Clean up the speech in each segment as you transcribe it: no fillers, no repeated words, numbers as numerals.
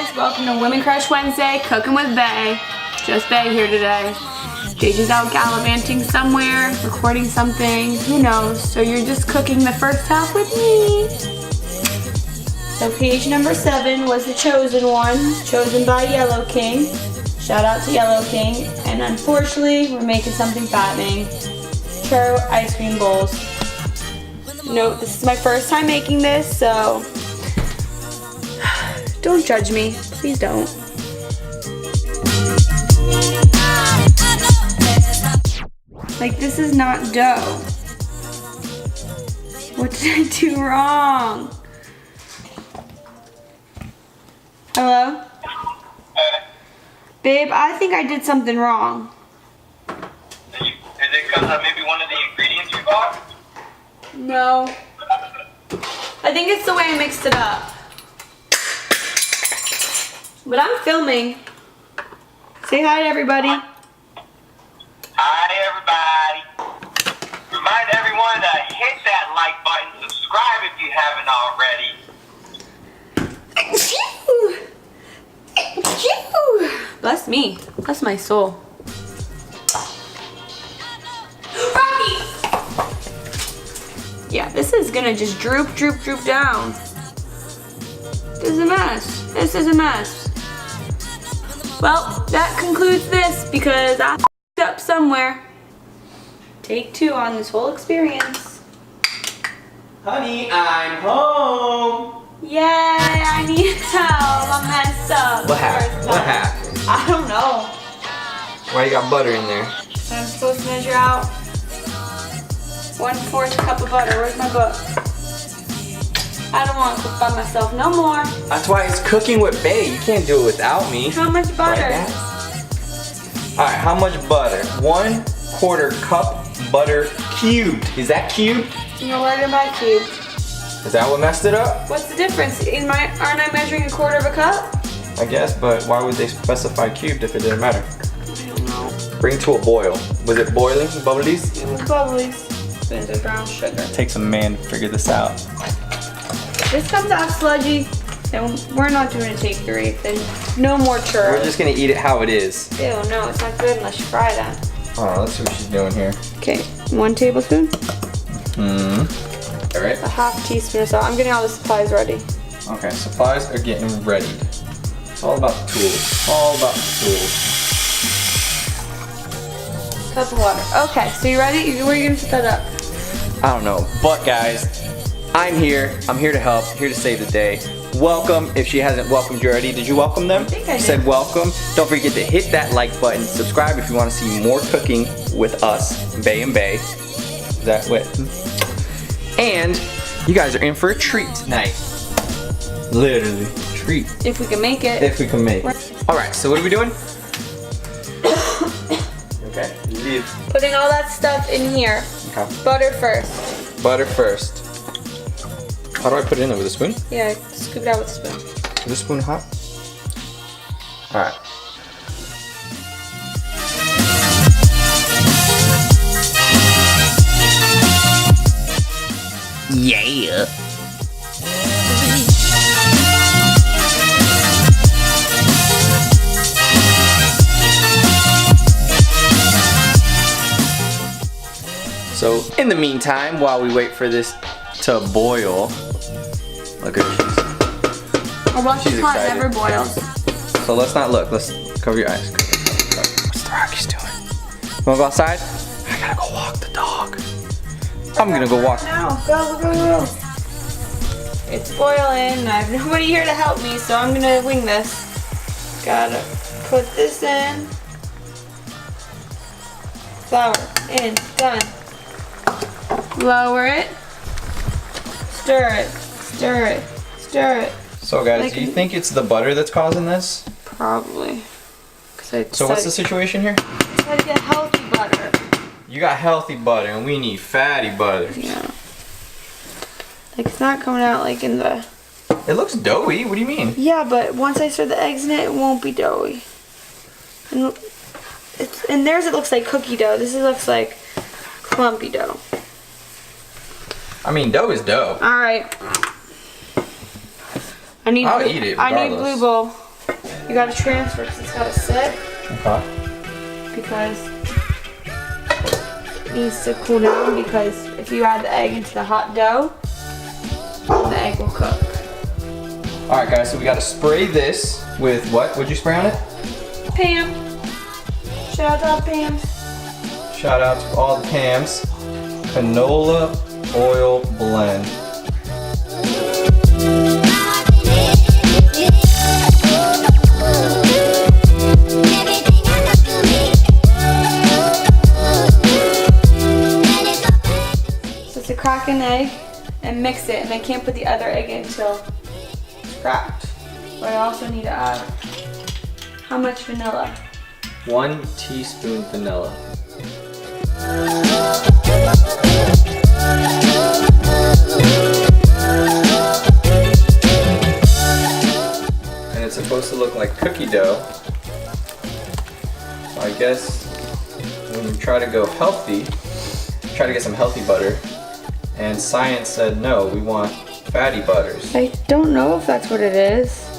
guys, welcome to Women Crush Wednesday, Cooking with BAE. Just BAE here today. JJ's out gallivanting somewhere, recording something, who knows. So you're just cooking the first half with me. So page number 7 was the chosen one, chosen by Yellow King. Shout out to Yellow King. And unfortunately, we're making something fattening. Churro Ice Cream Bowls. Note, this is my first time making this, so don't judge me. Please don't. Like, this is not dough. What did I do wrong? Hello? Babe, I think I did something wrong. Is it because of maybe one of the ingredients you bought? No. I think it's the way I mixed it up. But I'm filming. Say hi to everybody. Hi, everybody. Remind everyone to hit that like button, subscribe if you haven't already. Bless me. Bless my soul. Rocky! Yeah, this is gonna just droop down. This is a mess. This is a mess. Well, that concludes this because I f***ed up somewhere. Take 2 on this whole experience. Honey, I'm home. Yay, I need help. I'm messed up. What happened? What happened? I don't know. Why you got butter in there? I'm supposed to measure out 1/4 cup of butter. Where's my book? I don't want to cook by myself no more. That's why it's cooking with BAE. You can't do it without me. How much butter? Like Alright, how much butter? 1/4 cup butter cubed. Is that cubed? No, where did I cube? Is that what messed it up? What's the difference? Aren't I measuring 1/4 of a cup? I guess, but why would they specify cubed if it didn't matter? I don't know. Bring to a boil. Was it boiling? Bubblies? It was bubblies. There's a brown sugar. Takes a man to figure this out. This comes out sludgy, then we're not doing a take 3. Then no more churros. We're just gonna eat it how it is. Ew, no, it's not good unless you fry that. Oh, let's see what she's doing here. Okay, 1 tablespoon. Alright. A 1/2 teaspoon of salt. I'm getting all the supplies ready. Okay, supplies are getting readied. It's all about the tools. All about the tools. Cup of water. Okay, so you ready? Where are you gonna set that up? I don't know, but guys, I'm here. I'm here to help, here to save the day. Welcome, if she hasn't welcomed you already. Did you welcome them? I think I did. Said welcome. Don't forget to hit that like button. Subscribe if you want to see more cooking with us, BAE and BAE. Is that what? And you guys are in for a treat tonight. Literally, treat. If we can make it. If we can make it. All right, so what are we doing? Okay, leave. Putting all that stuff in here. Okay. Butter first. Butter first. How do I put it in there, with a spoon? Yeah, scoop it out with a spoon. Is this spoon hot? Alright. Yeah. So, in the meantime, while we wait for this to boil, look at her. Our wash She's pot excited. never boils. So let's not look. Let's cover your eyes. What's the Rockies doing? You wanna go outside? I gotta go walk the dog. I'm gonna go walk. Now, go. It's boiling. I have nobody here to help me, so I'm gonna wing this. Gotta put this in. Flour in. Done. Lower it. Stir it. Stir it. Stir it. So guys, do you think it's the butter that's causing this? Probably. So what's the situation here? Try to get healthy butter. You got healthy butter and we need fatty butter. Yeah. Like, it's not coming out like in the... It looks doughy. What do you mean? Yeah, but once I stir the eggs in it, it won't be doughy. And in theirs it looks like cookie dough. This looks like clumpy dough. I mean, dough is dough. All right. I'll eat it I need regardless. blue bowl. You gotta transfer because it's gotta sit. Okay. Because it needs to cool down, because if you add the egg into the hot dough, the egg will cook. Alright guys, so we gotta spray this with what? What'd you spray on it? Pam. Shout out Pam. Shout out to all the Pams. Canola oil blend. So to crack an egg and mix it, and I can't put the other egg in until it's cracked. But I also need to add how much vanilla? 1 teaspoon vanilla. And it's supposed to look like cookie dough. So I guess when you try to go healthy, try to get some healthy butter. And science said no, we want fatty butters. I don't know if that's what it is.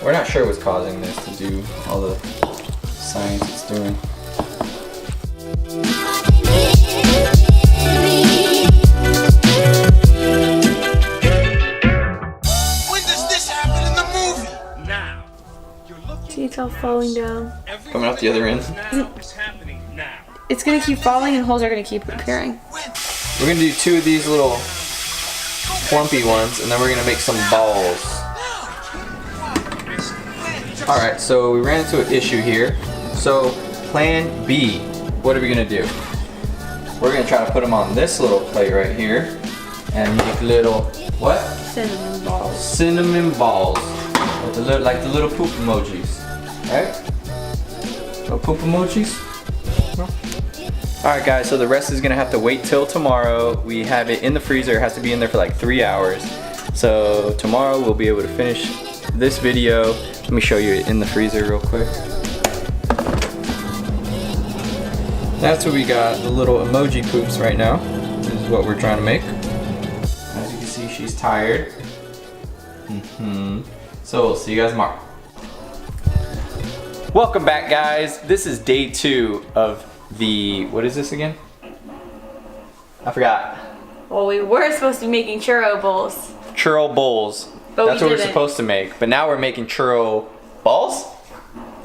We're not sure what's causing this to do all the science it's doing. When does this happen in the movie? Now. See, it's all falling down. Coming out the other end. It's happening now. It's gonna keep falling and holes are gonna keep appearing. We're gonna do 2 of these little plumpy ones, and then we're gonna make some balls. Alright, so we ran into an issue here. So, plan B, what are we gonna do? We're gonna try to put them on this little plate right here, and make little, what? Cinnamon balls. Cinnamon balls. With the little, like the little poop emojis. Right? Little poop emojis? No? Alright guys, so the rest is gonna have to wait till tomorrow. We have it in the freezer, it has to be in there for like 3 hours. So tomorrow we'll be able to finish this video. Let me show you it in the freezer real quick. That's what we got, the little emoji poops right now. This is what we're trying to make. As you can see, she's tired. So we'll see you guys tomorrow. Welcome back guys. This is day 2 of the, what is this again? I forgot. Well, we were supposed to be making churro bowls. Churro bowls. But That's we what we're didn't. supposed to make. But now we're making churro balls?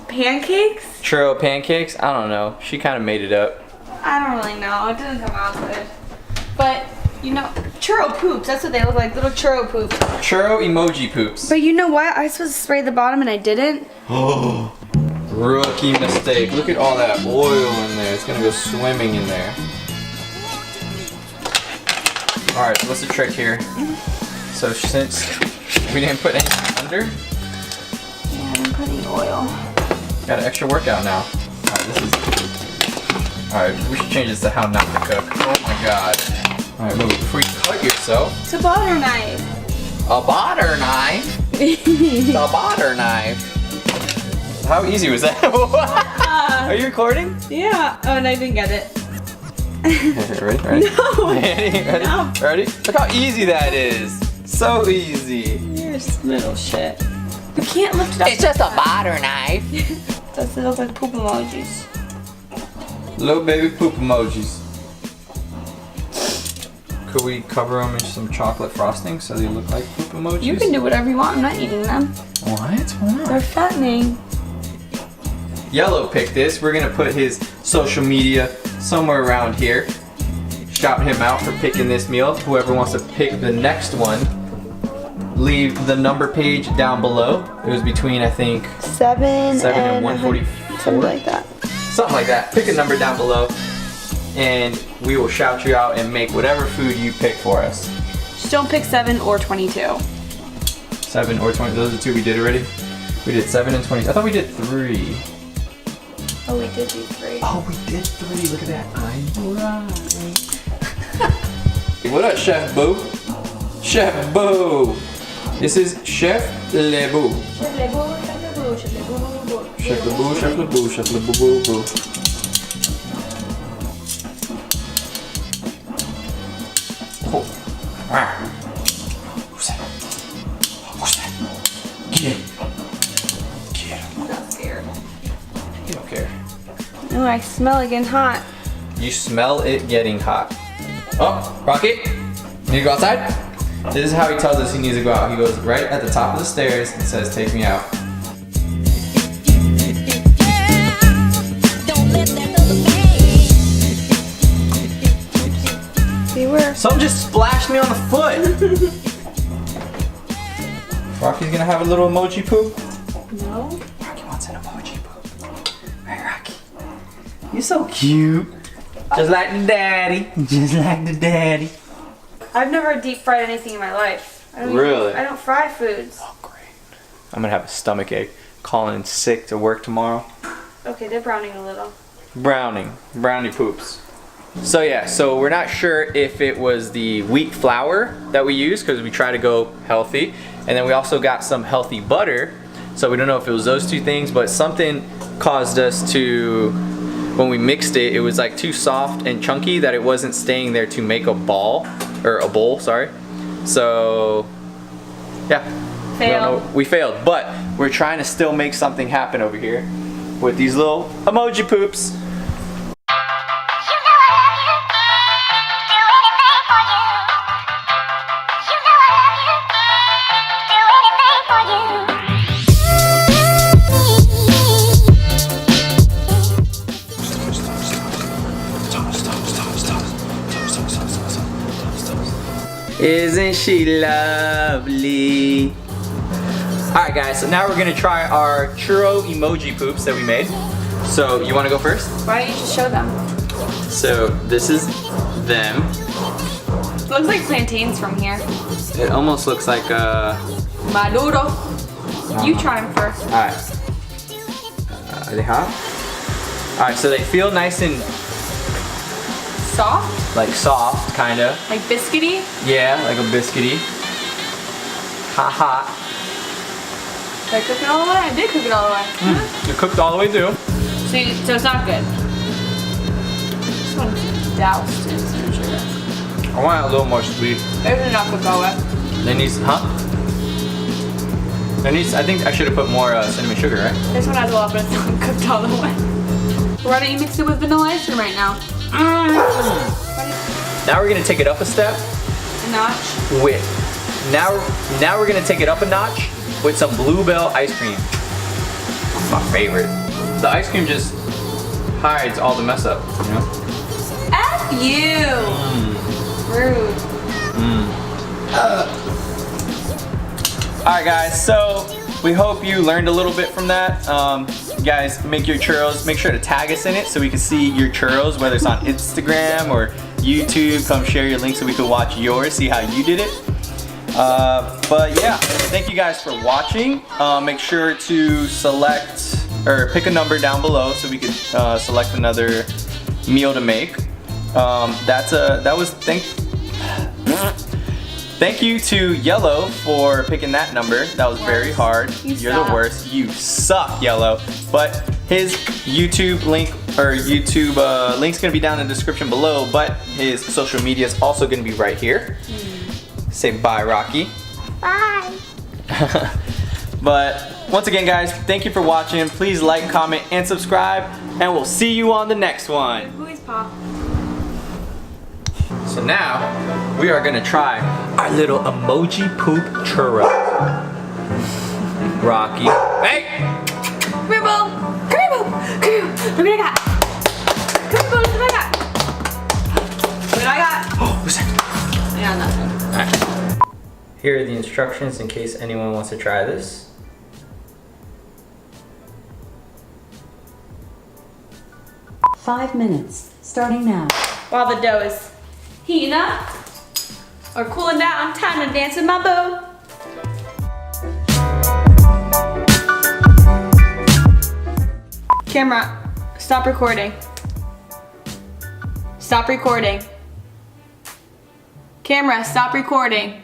Pancakes? Churro pancakes? I don't know. She kind of made it up. I don't really know. It didn't come out good. But, you know, churro poops. That's what they look like. Little churro poops. Churro emoji poops. But you know what? I was supposed to spray the bottom and I didn't. Oh, rookie mistake. Look at all that oil in there. It's gonna go swimming in there. Alright, so what's the trick here? So since we didn't put anything under, Yeah, I didn't put any oil. got an extra workout now. Alright, this is... Alright, we should change this to how not to cook. Oh my god. Alright, move. Before you cut yourself. It's a butter knife. A butter knife? A butter knife? How easy was that? Are you recording? Yeah. Oh, and I didn't get it. Ready? Ready? No. Ready? No. Ready? Look how easy that is. So easy. You're just little shit. You can't lift it up. It's just a butter knife. Does it look like poop emojis? Little baby poop emojis. Could we cover them in some chocolate frosting so they look like poop emojis? You can do whatever you want. I'm not eating them. What? Why They're not? fattening. Yellow picked this. We're gonna put his social media somewhere around here. Shout him out for picking this meal. Whoever wants to pick the next one, leave the number page down below. It was between, I think, 7 and 144. Something like that. Something like that. Pick a number down below and we will shout you out and make whatever food you pick for us. Just don't pick 7 or 22. 7 or 20. Those are the 2 we did already. We did 7 and 20. I thought we did 3. Oh, we did do 3. Oh, we did 3. Look at that. I'm right. What up, Chef Boo? Chef Boo. This is Chef LeBoo. Chef LeBoo, Chef LeBoo, Chef LeBoo. Chef LeBoo, Chef LeBoo, Chef LeBoo, boo, boo. Oh. Ah. Who's that? Who's that? Get him. Get him. I smell it getting hot. You smell it getting hot. Oh, Rocky, need to go outside? This is how he tells us he needs to go out. He goes right at the top of the stairs and says, take me out. Beware. Something just splashed me on the foot. Rocky's gonna have a little emoji poop. No. Rocky wants an emoji poop. Right, Rocky? You're so cute. Just like the daddy. Just like the daddy. I've never deep fried anything in my life. Really? I don't fry foods. Oh, great. I'm gonna have a stomach ache. Calling in sick to work tomorrow. Okay, they're browning a little. Brownie poops. So yeah, so we're not sure if it was the wheat flour that we used because we try to go healthy. And then we also got some healthy butter. So we don't know if it was those two things, but something caused us to, when we mixed it, it was like too soft and chunky that it wasn't staying there to make a ball, or a bowl, sorry. So, yeah. We failed, but we're trying to still make something happen over here with these little emoji poops. Isn't she lovely? Alright guys, so now we're gonna try our churro emoji poops that we made. So you wanna go first? Why don't you just show them? So this is them. It looks like plantains from here. It almost looks like Maduro. You try them first. Alright. Are they hot? Alright, so they feel nice and Soft? like soft, kinda. Like biscuity? Yeah, like a biscuity. Hot. Did I cook it all the way? I did cook it all the way. They're cooked all the way through. So it's not good. This one's doused in some sugar. I want it a little more sweet. Those are not cooked all the way. They need, I think I should have put more cinnamon sugar, right? This one has a lot, but it's not cooked all the way. Why don't you mix it with vanilla ice cream right now? Now we're gonna take it up a step. A notch. Now we're gonna take it up a notch with some Bluebell ice cream. My favorite. The ice cream just hides all the mess up, you know? F you! Rude. Alright guys, so we hope you learned a little bit from that. You guys make your churros, make sure to tag us in it so we can see your churros, whether it's on Instagram or YouTube. Come share your link so we can watch yours, see how you did it. But yeah, thank you guys for watching. Make sure to select or pick a number down below so we could select another meal to make. Thank you to Yellow for picking that number. That was very hard. You're the worst. You suck, Yellow. But his YouTube link link's gonna be down in the description below, but his social media is also gonna be right here. Say bye, Rocky. Bye. But once again, guys, thank you for watching. Please like, comment, and subscribe, and we'll see you on the next one. Who is Pop? So now, we are gonna try our little emoji poop churro. Rocky. Hey! Come here, Bo. Come here, Bo. Come here. Look what I got. Come here, Bo. Look what I got. Look what I got. Oh, what's that? Yeah, nothing. Alright. Here are the instructions in case anyone wants to try this. Five minutes, starting now. While the dough is heating up or cooling down, time to dance with my boo. Camera, stop recording. Stop recording. Camera, stop recording.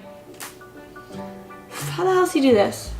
How the hell does he do this?